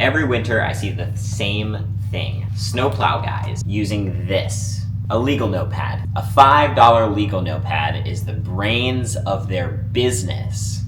Every winter I see the same thing. Snowplow guys using this, a legal notepad. A $5 legal notepad is the brains of their business.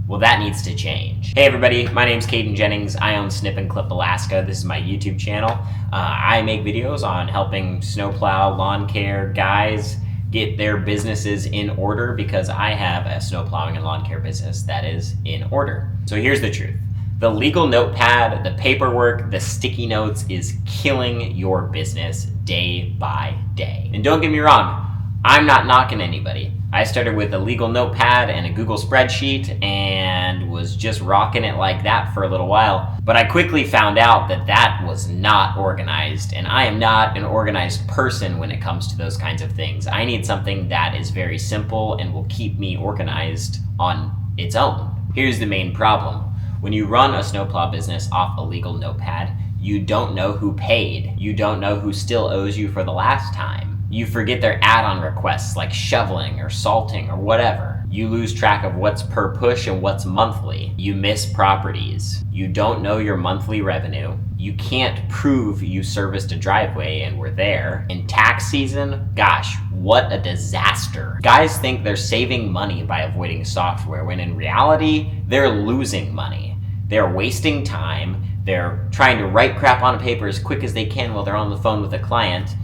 Well, that needs to change. Hey everybody, my name's Caden Jennings. I own Snip and Clip Alaska. This is my YouTube channel. I make videos on helping snowplow, lawn care guys get their businesses in order because I have a snowplowing and lawn care business that is in order. So here's the truth. The legal notepad, the paperwork, the sticky notes is killing your business day by day. And don't get me wrong, I'm not knocking anybody. I started with a legal notepad and a Google spreadsheet and was just rocking it like that for a little while. But I quickly found out that that was not organized, and I am not an organized person when it comes to those kinds of things. I need something that is very simple and will keep me organized on its own. Here's the main problem. When you run a snowplow business off a legal notepad, you don't know who paid. You don't know who still owes you for the last time. You forget their add-on requests like shoveling or salting or whatever. You lose track of what's per push and what's monthly. You miss properties. You don't know your monthly revenue. You can't prove you serviced a driveway and were there. In tax season, gosh, what a disaster. Guys think they're saving money by avoiding software when in reality, they're losing money. They're wasting time. They're trying to write crap on a paper as quick as they can while they're on the phone with a client.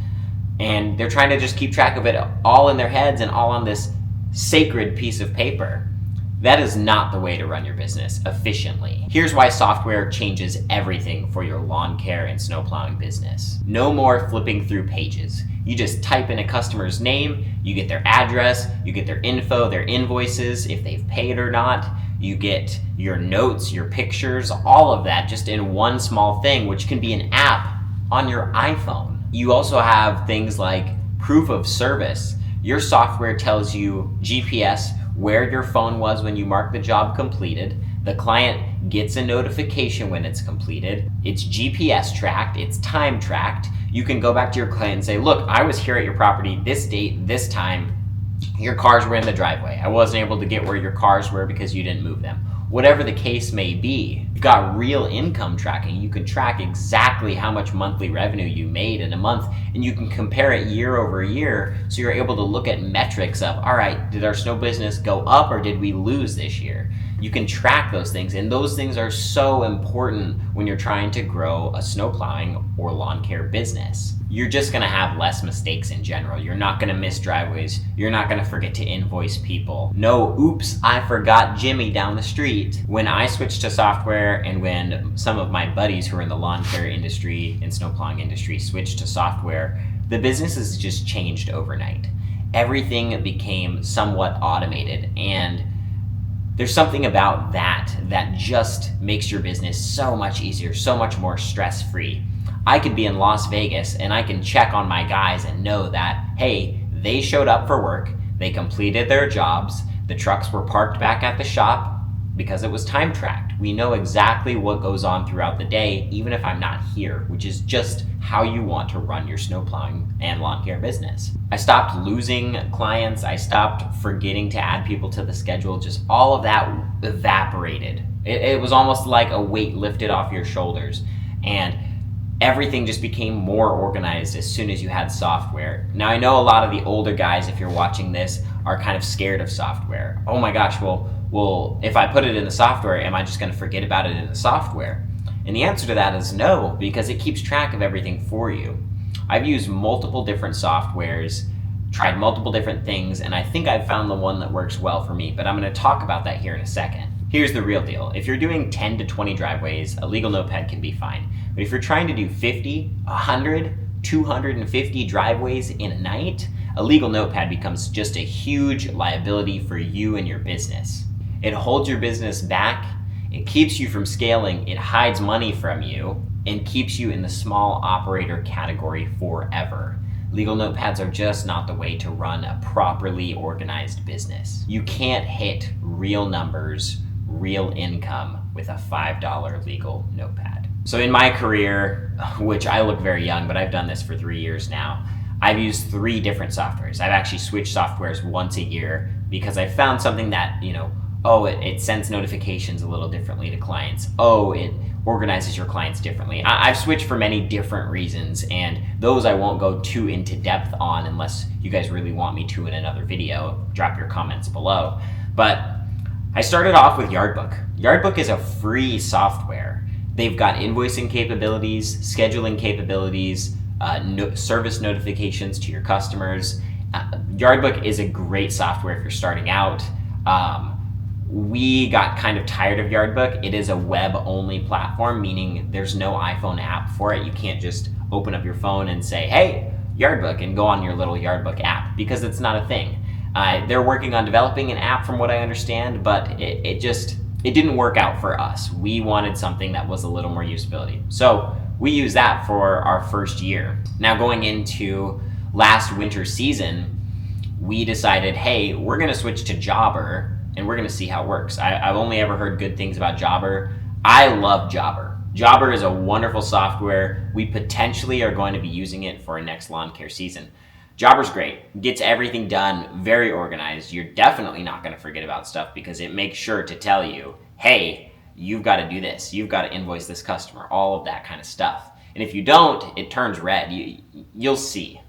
And they're trying to just keep track of it all in their heads and all on this sacred piece of paper. That is not the way to run your business efficiently. Here's why software changes everything for your lawn care and snowplowing business. No more flipping through pages. You just type in a customer's name, you get their address, you get their info, their invoices, if they've paid or not. You get your notes, your pictures, all of that just in one small thing, which can be an app on your iPhone. You also have things like proof of service. Your software tells you GPS, where your phone was when you marked the job completed. The client gets a notification when it's completed. It's GPS tracked, it's time tracked. You can go back to your client and say, look, I was here at your property this date, this time. Your cars were in the driveway. I wasn't able to get where your cars were because you didn't move them. Whatever the case may be, you've got real income tracking. You can track exactly how much monthly revenue you made in a month, and you can compare it year over year, so you're able to look at metrics of, all right, did our snow business go up or did we lose this year? You can track those things, and those things are so important when you're trying to grow a snowplowing or lawn care business. You're just gonna have less mistakes in general. You're not gonna miss driveways. You're not gonna forget to invoice people. No, oops, I forgot Jimmy down the street. When I switched to software and when some of my buddies who are in the lawn care industry and snowplowing industry switched to software, the business has just changed overnight. Everything became somewhat automated, and there's something about that just makes your business so much easier, so much more stress-free. I could be in Las Vegas and I can check on my guys and know that, hey, they showed up for work, they completed their jobs, the trucks were parked back at the shop because it was time tracked. We know exactly what goes on throughout the day, even if I'm not here, which is just how you want to run your snowplowing and lawn care business. I stopped losing clients. I stopped forgetting to add people to the schedule. Just all of that evaporated. It was almost like a weight lifted off your shoulders, and everything just became more organized as soon as you had software. Now, I know a lot of the older guys, if you're watching this, are kind of scared of software. Oh my gosh, well, if I put it in the software, am I just gonna forget about it in the software? And the answer to that is no, because it keeps track of everything for you. I've used multiple different softwares, tried multiple different things, and I think I've found the one that works well for me, but I'm gonna talk about that here in a second. Here's the real deal. If you're doing 10 to 20 driveways, a legal notepad can be fine. But if you're trying to do 50, 100, 250 driveways in a night, a legal notepad becomes just a huge liability for you and your business. It holds your business back, it keeps you from scaling, it hides money from you, and keeps you in the small operator category forever. Legal notepads are just not the way to run a properly organized business. You can't hit real numbers, real income with a $5 legal notepad. So in my career, which I look very young, but I've done this for 3 years now, I've used 3 different softwares. I've actually switched softwares once a year because I found something that, Oh, it sends notifications a little differently to clients. Oh, it organizes your clients differently. I've switched for many different reasons, and those I won't go too into depth on unless you guys really want me to in another video. Drop your comments below. But I started off with Yardbook. Yardbook is a free software. They've got invoicing capabilities, scheduling capabilities, service notifications to your customers. Yardbook is a great software if you're starting out. We got kind of tired of Yardbook. It is a web-only platform, meaning there's no iPhone app for it. You can't just open up your phone and say, hey, Yardbook, and go on your little Yardbook app, because it's not a thing. They're working on developing an app from what I understand, but it didn't work out for us. We wanted something that was a little more usability. So we used that for our first year. Now going into last winter season, we decided, hey, we're gonna switch to Jobber and we're gonna see how it works. I've only ever heard good things about Jobber. I love Jobber. Jobber is a wonderful software. We potentially are going to be using it for our next lawn care season. Jobber's great, gets everything done, very organized. You're definitely not gonna forget about stuff because it makes sure to tell you, hey, you've gotta do this, you've gotta invoice this customer, all of that kind of stuff. And if you don't, it turns red, you'll see.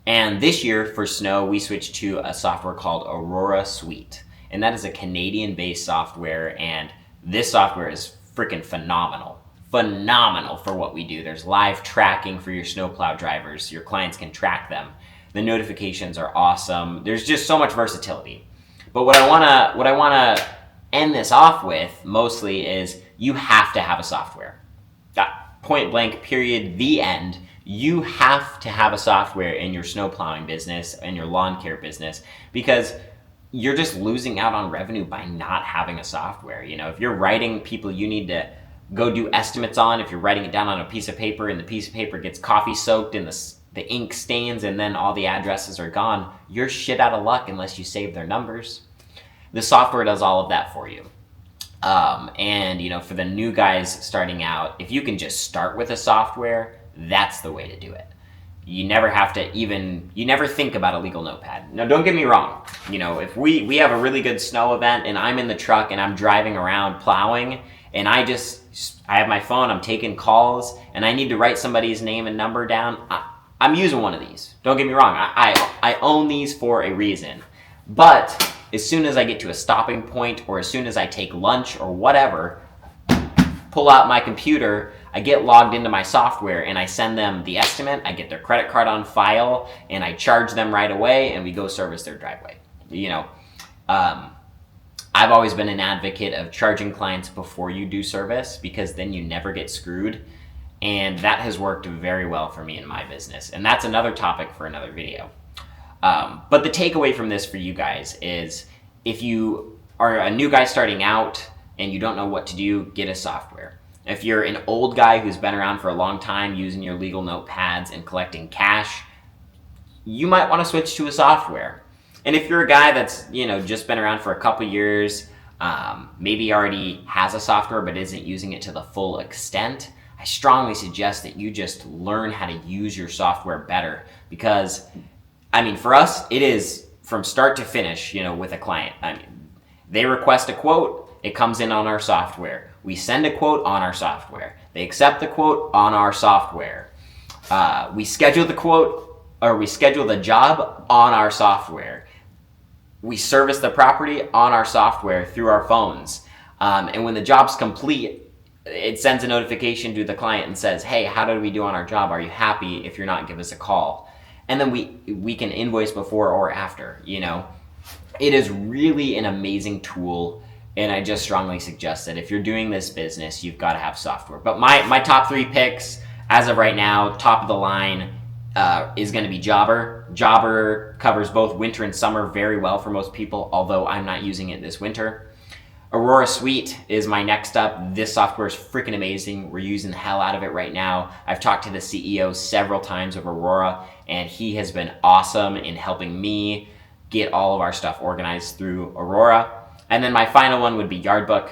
And this year for snow, we switched to a software called Aurora Suite. And that is a Canadian-based software, and this software is freaking phenomenal. Phenomenal for what we do. There's live tracking for your snowplow drivers. Your clients can track them. The notifications are awesome. There's just so much versatility. But what I wanna end this off with mostly is you have to have a software. Point blank, period, the end. You have to have a software in your snowplowing business and your lawn care business, because you're just losing out on revenue by not having a software. You know, if you're writing people you need to go do estimates on, if you're writing it down on a piece of paper and the piece of paper gets coffee soaked and the ink stains and then all the addresses are gone, you're shit out of luck unless you save their numbers. The software does all of that for you. And you know, for the new guys starting out, if you can just start with a software, that's the way to do it. You never have to you never think about a legal notepad. Now, don't get me wrong. You know, if we have a really good snow event and I'm in the truck and I'm driving around plowing and I have my phone, I'm taking calls and I need to write somebody's name and number down, I'm using one of these. Don't get me wrong. I own these for a reason. But as soon as I get to a stopping point or as soon as I take lunch or whatever, pull out my computer, I get logged into my software and I send them the estimate, I get their credit card on file, and I charge them right away and we go service their driveway. You know, I've always been an advocate of charging clients before you do service, because then you never get screwed. And that has worked very well for me in my business. And that's another topic for another video. But the takeaway from this for you guys is, if you are a new guy starting out and you don't know what to do, get a software. If you're an old guy who's been around for a long time using your legal notepads and collecting cash, you might want to switch to a software. And if you're a guy that's, you know, just been around for a couple years, maybe already has a software but isn't using it to the full extent, I strongly suggest that you just learn how to use your software better. Because, I mean, for us, it is from start to finish, you know, with a client. I mean, they request a quote, it comes in on our software. We send a quote on our software. They accept the quote on our software. We schedule the quote, or we schedule the job on our software. We service the property on our software through our phones. And when the job's complete, it sends a notification to the client and says, hey, how did we do on our job? Are you happy? If you're not, give us a call. And then we can invoice before or after, you know. It is really an amazing tool. And I just strongly suggest that if you're doing this business, you've got to have software. But my top 3 picks, as of right now, top of the line, is going to be Jobber. Jobber covers both winter and summer very well for most people, although I'm not using it this winter. Aurora Suite is my next up. This software is freaking amazing. We're using the hell out of it right now. I've talked to the CEO several times of Aurora, and he has been awesome in helping me get all of our stuff organized through Aurora. And then my final one would be Yardbook.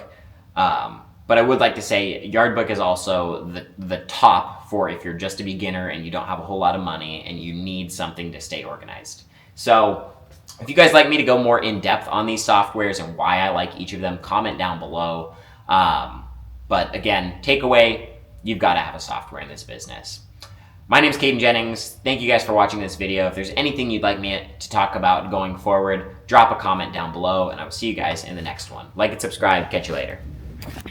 But I would like to say Yardbook is also the top for if you're just a beginner and you don't have a whole lot of money and you need something to stay organized. So If you guys like me to go more in depth on these softwares and why I like each of them, comment down below. But again, takeaway, you've got to have a software in this business. My name is Caden Jennings. Thank you guys for watching this video. If there's anything you'd like me to talk about going forward, drop a comment down below, and I will see you guys in the next one. Like and subscribe. Catch you later.